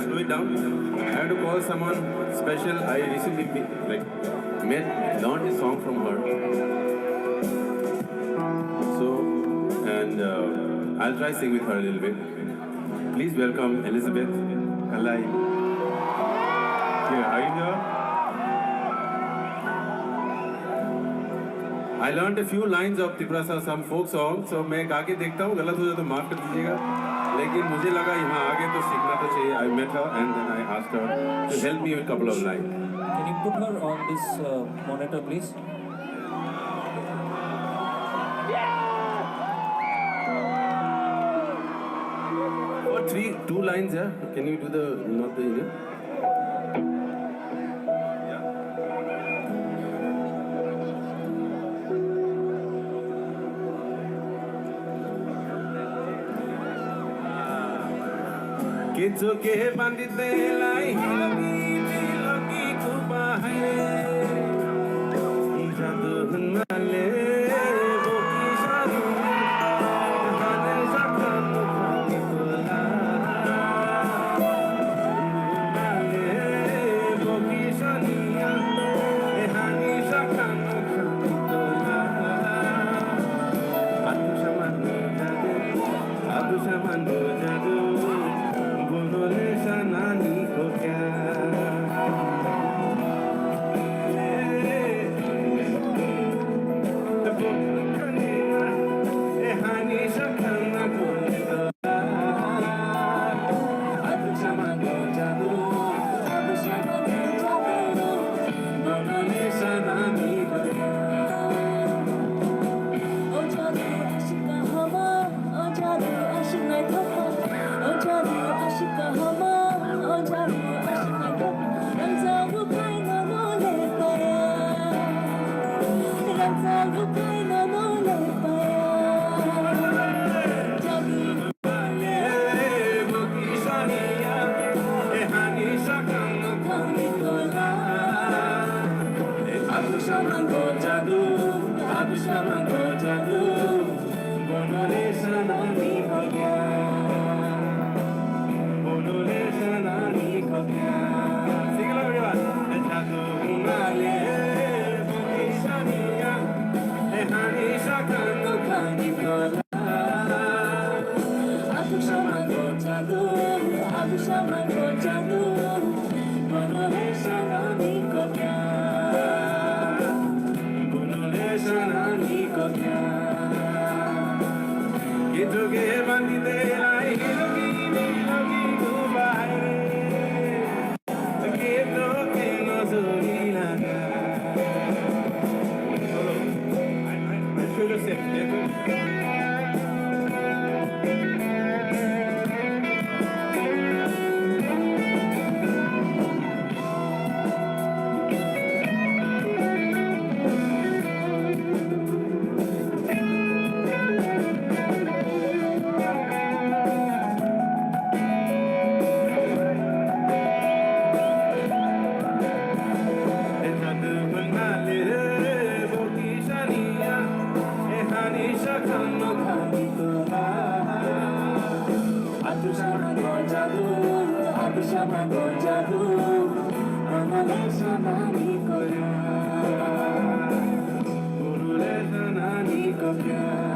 slow it down. I have to call someone special. I recently learned a song from her. So, and I'll try sing with her a little bit. Please welcome Elizabeth, Kalai. Here, are you here? I learned a few lines of Tiprasa, some folk songs. So मैं गा के देखता हूँ, गलत हो जाए तो माफ कर दीजिएगा. लेकिन मुझे लगा यहाँ आगे तो सीखना तो चाहिए. I met her and then I asked her to help me with a couple of lines. Can you put her on this monitor, please? Oh, two lines, yeah. Can you do the not the yeah? Kicho ke bandite lai logi kuba hai jadu hunale boki sharu hane sakhan tola hunale boki shaniya hani sakhan tola adu shamando jadu बोले सनानी को क्या हानी सकना बोले तो अब समागो जादू अब समागो जादू बोले सनानी को क्या ओ जादू आशिका हवा ओ जादू आशिका थप्पा ओ जादू आशिका हवा ओ जादू आशिका थप्पा रंजागु काइना नोले पाया रंजागु काइना नोले पाया जादू बोले बोकी सानिया ए हानी सकन थानी तोला अब समागो जादू बोले सनानी को क्या बोले सनानी को क्या sing along everyone jadu hunale boki shaniya e hani sakhan khani tola अब समागो जादू बोले सनानी को क्या बोले सनानी को क्या Kicho ke bandite lai logi kubai Kicho ke no suri laga I should have said समागो जादू बोले सनानी को क्या